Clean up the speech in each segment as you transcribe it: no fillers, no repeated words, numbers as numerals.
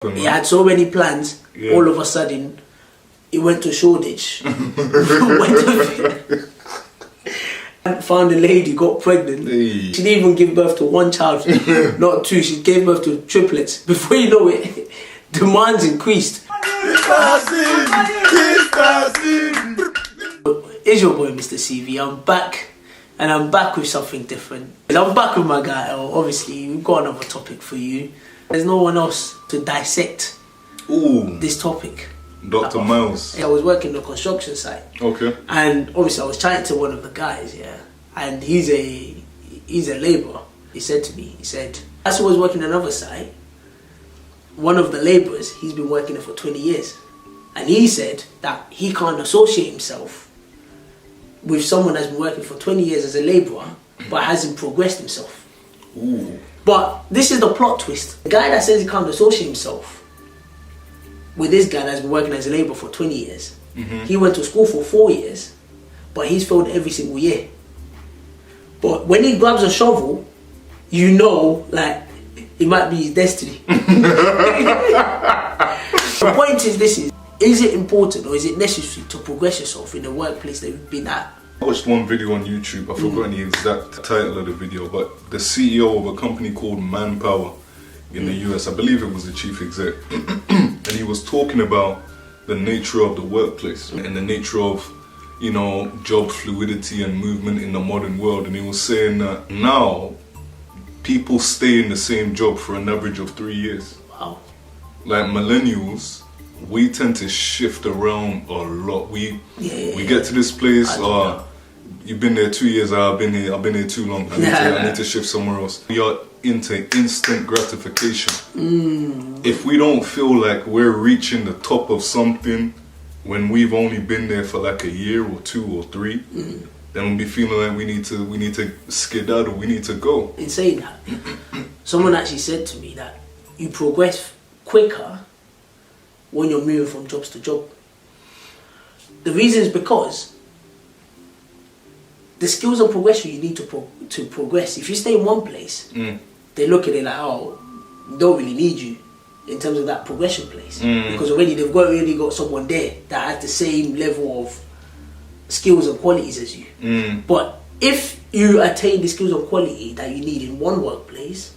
He had so many plans, all of a sudden, he went to Shoreditch. Found a lady, got pregnant. She didn't even give birth to one child, not two. She gave birth to triplets. Before you know it, demands increased. It's your boy, Mr. CV. I'm back, and I'm back with something different. I'm back with my guy. Obviously, we've got another topic for you. There's no one else to dissect this topic. Dr. Miles. I was working the construction site. Okay. And obviously I was chatting to one of the guys, and he's a labourer. He said to me, as he was working another site, one of the labourers, he's been working there for 20 years. And he said that he can't associate himself with someone that's been working for 20 years as a labourer, but hasn't progressed himself. Ooh. But this is the plot twist. The guy that says he can't associate himself with this guy that's been working as a labourer for 20 years. He went to school for 4 years, but he's failed every single year. But when he grabs a shovel, you know, like, it might be his destiny. The point is is it important or is it necessary to progress yourself in the workplace that you've been at? I watched one video on YouTube, I forgot the exact title of the video, but the CEO of a company called Manpower in the US, I believe it was the chief exec, and he was talking about the nature of the workplace and the nature of, you know, job fluidity and movement in the modern world. And he was saying that now people stay in the same job for an average of 3 years. Wow. Like millennials, we tend to shift around a lot. We get to this place, you've been there 2 years, I've been here too long, I need to shift somewhere else. We are into instant gratification. If we don't feel like we're reaching the top of something when we've only been there for like a year or 2 or 3, then we'll be feeling like we need to skedaddle, we need to go. In saying that, someone actually said to me that you progress quicker when you're moving from jobs to job. The reason is because the skills and progression you need to progress. If you stay in one place, they look at it like, oh, don't really need you in terms of that progression place, because they've already got someone there that has the same level of skills and qualities as you. But if you attain the skills and quality that you need in one workplace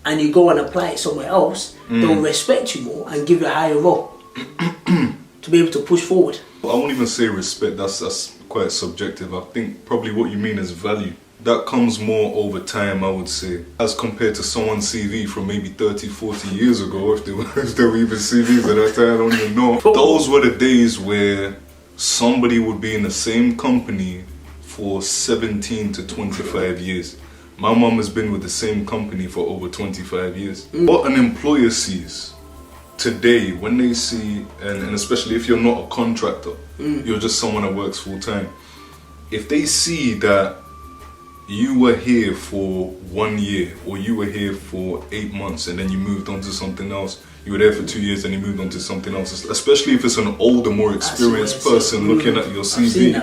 and you go and apply it somewhere else, they'll respect you more and give you a higher role to be able to push forward. I won't even say respect, that's quite subjective. I think probably what you mean is value. That comes more over time, I would say, as compared to someone's CV from maybe 30, 40 years ago, if they were even CVs at that time, I don't even know. Those were the days where somebody would be in the same company for 17 to 25 years. My mum has been with the same company for over 25 years. What an employer sees today, when they see, and especially if you're not a contractor, you're just someone that works full time, if they see that you were here for 1 year or you were here for 8 months and then you moved on to something else, you were there for 2 years and you moved on to something else, especially if it's an older, more experienced person looking at your CV,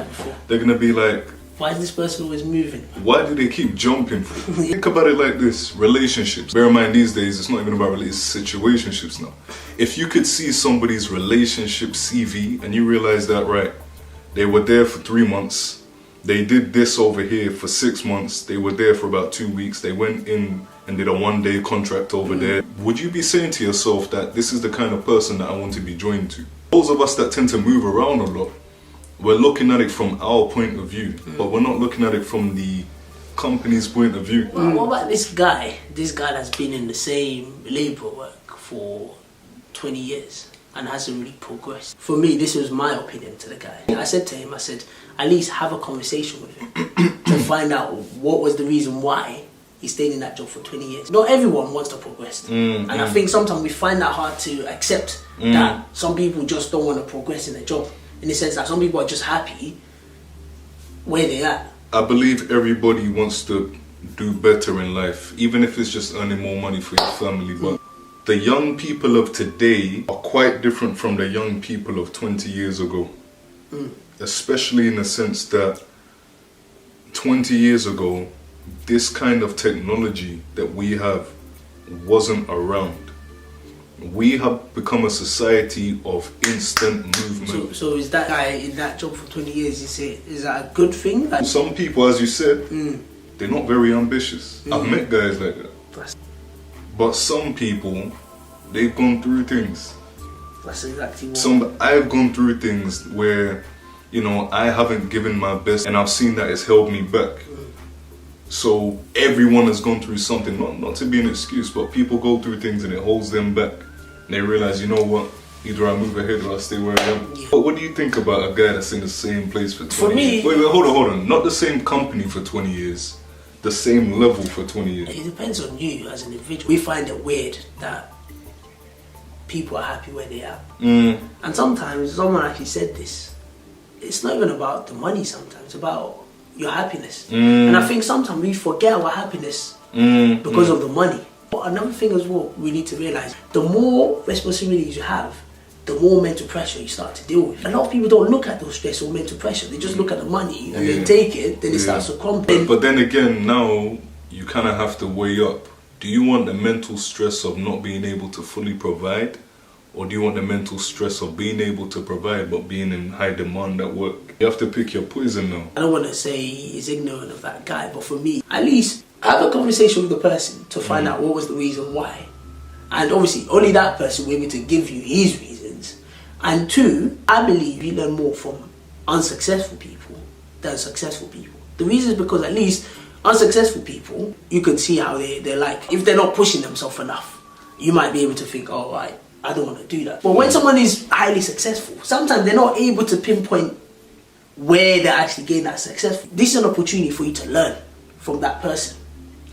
they're gonna be like, why is this person always moving? Why do they keep jumping for? Think about it like this, relationships. Bear in mind these days, it's not even about situationships now. If you could see somebody's relationship CV and you realize that, right, they were there for 3 months, they did this over here for 6 months, they were there for about 2 weeks, they went in and did a 1-day contract over there, would you be saying to yourself that this is the kind of person that I want to be joined to? Those of us that tend to move around a lot, we're looking at it from our point of view, but we're not looking at it from the company's point of view. Well, what about this guy that's been in the same labour work for 20 years and hasn't really progressed? For me, this was my opinion to the guy. I said to him, at least have a conversation with him to find out what was the reason why he stayed in that job for 20 years. Not everyone wants to progress. And I think sometimes we find that hard to accept that some people just don't want to progress in their job. In the sense that some people are just happy where they're at. I believe everybody wants to do better in life, even if it's just earning more money for your family. But the young people of today are quite different from the young people of 20 years ago. Especially in the sense that 20 years ago, this kind of technology that we have wasn't around. We have become a society of instant movement. So is that guy in that job for 20 years, is that a good thing? Like, Some people, as you said, they're not very ambitious. I've met guys like that. But some people, they've gone through things. That's exactly what. I've gone through things where, you know, I haven't given my best and I've seen that it's held me back. So everyone has gone through something, not to be an excuse, but people go through things and it holds them back. And they realize, you know what, either I move ahead or I stay where I am. Yeah. But what do you think about a guy that's in the same place for 20 For me, years? Wait, hold on. Not the same company for 20 years. The same level for 20 years. It depends on you as an individual. We find it weird that people are happy where they are. And sometimes, someone actually said this, it's not even about the money sometimes, it's about your happiness. And I think sometimes we forget our happiness because of the money. But another thing as well, we need to realize, the more responsibilities you have, the more mental pressure you start to deal with. A lot of people don't look at those stress or mental pressure, they just look at the money and then take it, then it starts to crumble. But then again, now you kind of have to weigh up. Do you want the mental stress of not being able to fully provide? Or do you want the mental stress of being able to provide but being in high demand at work? You have to pick your poison now. I don't want to say he's ignorant of that guy, but for me, at least have a conversation with the person to find out what was the reason why. And obviously, only that person will be able to give you his reasons. And two, I believe you learn more from unsuccessful people than successful people. The reason is because at least unsuccessful people, you can see how they're like. If they're not pushing themselves enough, you might be able to think, oh, right, I don't want to do that. But when someone is highly successful, sometimes they're not able to pinpoint where they actually gain that success. This is an opportunity for you to learn from that person.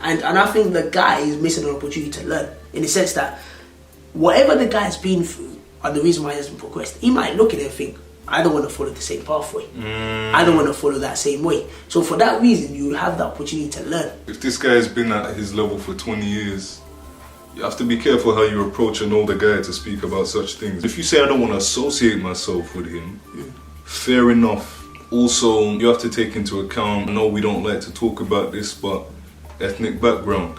And I think the guy is missing an opportunity to learn, in the sense that whatever the guy's been through and the reason why he hasn't progressed, he might look at it and think, I don't want to follow the same pathway. I don't want to follow that same way. So for that reason, you have the opportunity to learn. If this guy has been at his level for 20 years, you have to be careful how you approach an older guy to speak about such things. If you say I don't want to associate myself with him, fair enough. Also, you have to take into account, I know we don't like to talk about this, but ethnic background.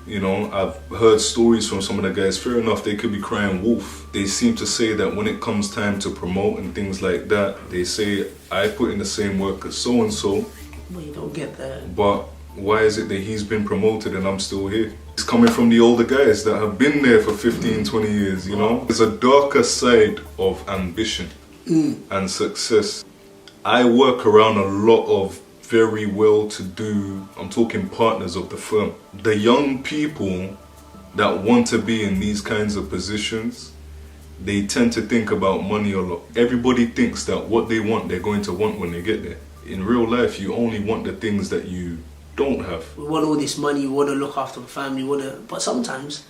You know, I've heard stories from some of the guys, fair enough, they could be crying wolf. They seem to say that when it comes time to promote and things like that, they say, I put in the same work as so-and-so. Well, you don't get that. But why is it that he's been promoted and I'm still here? It's coming from the older guys that have been there for 15, 20 years, you know? There's a darker side of ambition and success. I work around a lot of very well-to-do, I'm talking partners of the firm. The young people that want to be in these kinds of positions, they tend to think about money a lot. Everybody thinks that what they want, they're going to want when they get there. In real life, you only want the things that you don't have. We want all this money, we want to look after the family, but sometimes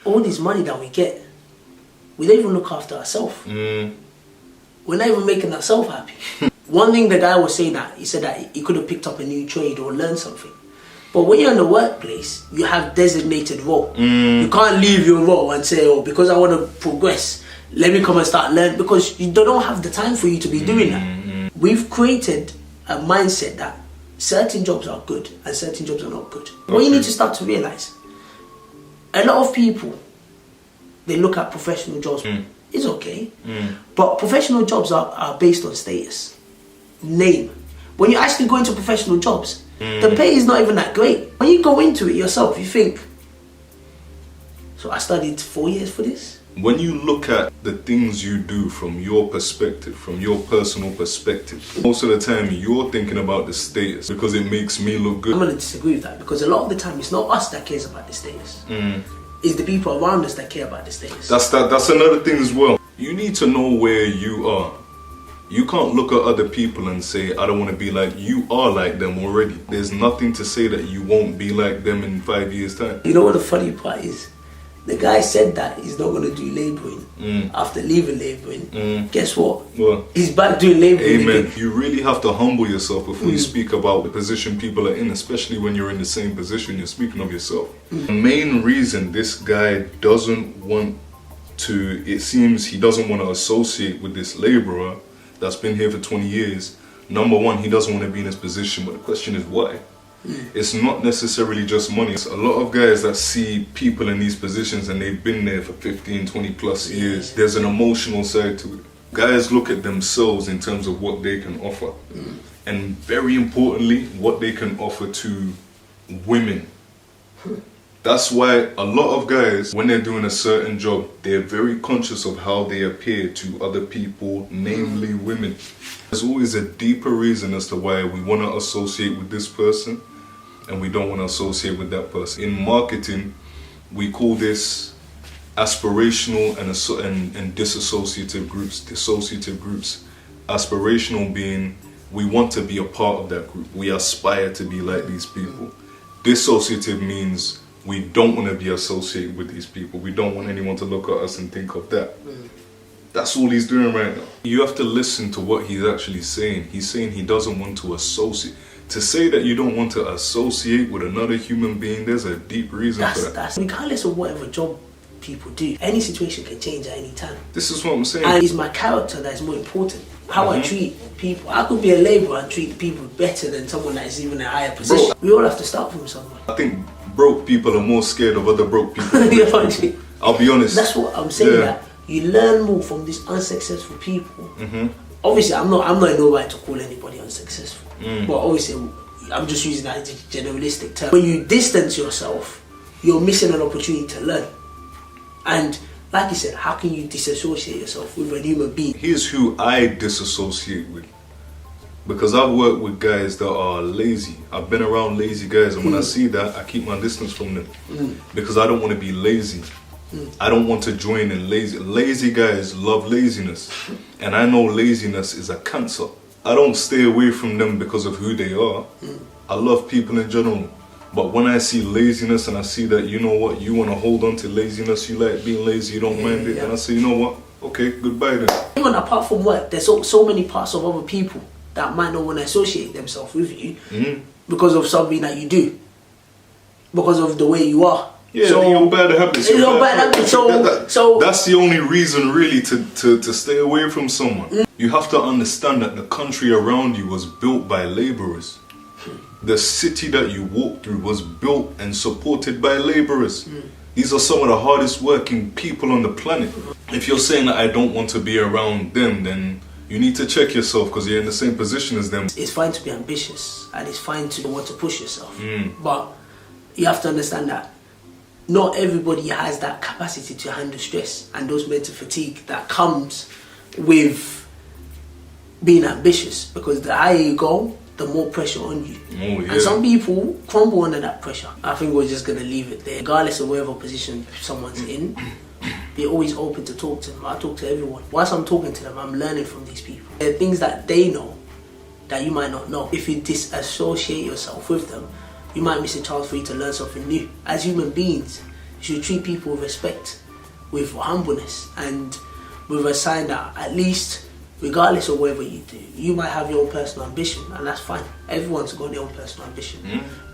all this money that we get, we don't even look after ourselves. We're not even making ourselves happy. One thing the guy was saying, that he said that he could have picked up a new trade or learned something. But when you're in the workplace, you have designated role. You can't leave your role and say, oh, because I want to progress, let me come and start learning, because they don't have the time for you to be doing that. We've created a mindset that certain jobs are good and certain jobs are not good. What you need to start to realize, a lot of people, they look at professional jobs. It's okay, but professional jobs are based on status, name. When you actually go into professional jobs, the pay is not even that great. When you go into it yourself, you think, so I studied 4 years for this? When you look at the things you do from your perspective, from your personal perspective, most of the time you're thinking about the status because it makes me look good. I'm going to disagree with that, because a lot of the time it's not us that cares about the status. It's the people around us that care about the status. That's another thing as well. You need to know where you are. You can't look at other people and say, I don't want to be like you are like them already. There's nothing to say that you won't be like them in 5 years' time. You know what the funny part is? The guy said that he's not going to do labouring after leaving labouring. Guess what? Well, he's back doing labouring. Amen. Again. You really have to humble yourself before you speak about the position people are in, especially when you're in the same position, you're speaking of yourself. The main reason this guy doesn't want to, it seems he doesn't want to associate with this labourer that's been here for 20 years. Number one, he doesn't want to be in this position, but the question is why? It's not necessarily just money. It's a lot of guys that see people in these positions and they've been there for 15, 20 plus years. There's an emotional side to it. Guys look at themselves in terms of what they can offer. And very importantly, what they can offer to women. That's why a lot of guys, when they're doing a certain job, they're very conscious of how they appear to other people, namely women. There's always a deeper reason as to why we want to associate with this person and we don't want to associate with that person. In marketing, we call this aspirational and disassociative groups. Dissociative groups. Aspirational being we want to be a part of that group. We aspire to be like these people. Dissociative means we don't want to be associated with these people. We don't want anyone to look at us and think of that. That's all he's doing right now. You have to listen to what he's actually saying. He's saying he doesn't want to associate. To say that you don't want to associate with another human being, there's a deep reason for that. That's regardless of whatever job people do. Any situation can change at any time. This is what I'm saying. And it's my character that is more important. How I treat people. I could be a labourer and treat people better than someone that is even in a higher position. We all have to start from somewhere. I think broke people are more scared of other broke people. I'll be honest. That's what I'm saying. That you learn more from these unsuccessful people. Obviously, I'm not in no right to call anybody unsuccessful. But obviously, I'm just using that as a generalistic term. When you distance yourself, you're missing an opportunity to learn. And like you said, how can you disassociate yourself with a human being? Here's who I disassociate with. Because I've worked with guys that are lazy. I've been around lazy guys, and when I see that, I keep my distance from them. Because I don't want to be lazy. I don't want to join in lazy. Lazy guys love laziness. And I know laziness is a cancer. I don't stay away from them because of who they are. I love people in general. But when I see laziness and I see that, you know what, you want to hold on to laziness, you like being lazy, you don't mind it, and I say, you know what, okay, goodbye then. Even apart from work, there's so many parts of other people that might not want to associate themselves with you because of something that you do, because of the way you are. Yeah, so, your bad habits. Your bad habits. So that's the only reason really to stay away from someone. You have to understand that the country around you was built by labourers. The city that you walk through was built and supported by labourers. These are some of the hardest working people on the planet. If you're saying that I don't want to be around them, then you need to check yourself because you're in the same position as them. It's fine to be ambitious and it's fine to want to push yourself. But you have to understand that not everybody has that capacity to handle stress and those mental fatigue that comes with being ambitious, because the higher you go, the more pressure on you. And some people crumble under that pressure. I think we're just going to leave it there. Regardless of whatever position someone's in, be always open to talk to them. I talk to everyone. Whilst I'm talking to them, I'm learning from these people. There are things that they know that you might not know. If you disassociate yourself with them, you might miss a chance for you to learn something new. As human beings, you should treat people with respect, with humbleness, and with a sign that at least, regardless of whatever you do, you might have your own personal ambition, and that's fine. Everyone's got their own personal ambition.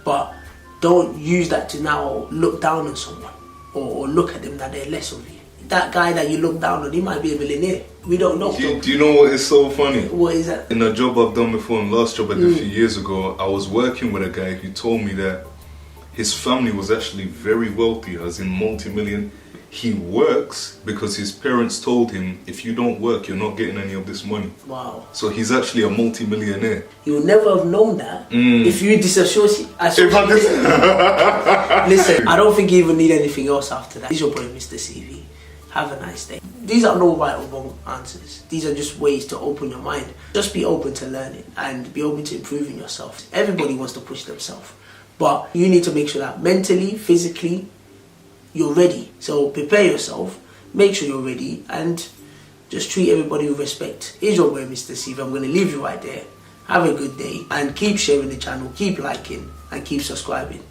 But don't use that to now look down on someone or look at them that they're less of you. That guy that you look down on, he might be a millionaire. We don't know. Do you know what is so funny? What is that? In a job I've done before, in the last job I did a few years ago, I was working with a guy who told me that his family was actually very wealthy, as in multi-million. He works because his parents told him, if you don't work, you're not getting any of this money. Wow. So he's actually a multi-millionaire. You would never have known that if you disassociate. Listen, I don't think you even need anything else after that. This is your boy, Mr. CV. Have a nice day. These are no right or wrong answers. These are just ways to open your mind. Just be open to learning and be open to improving yourself. Everybody wants to push themselves. But you need to make sure that mentally, physically, you're ready. So prepare yourself, make sure you're ready, and just treat everybody with respect. Here's your boy, Mr. CV. I'm going to leave you right there. Have a good day, and keep sharing the channel, keep liking, and keep subscribing.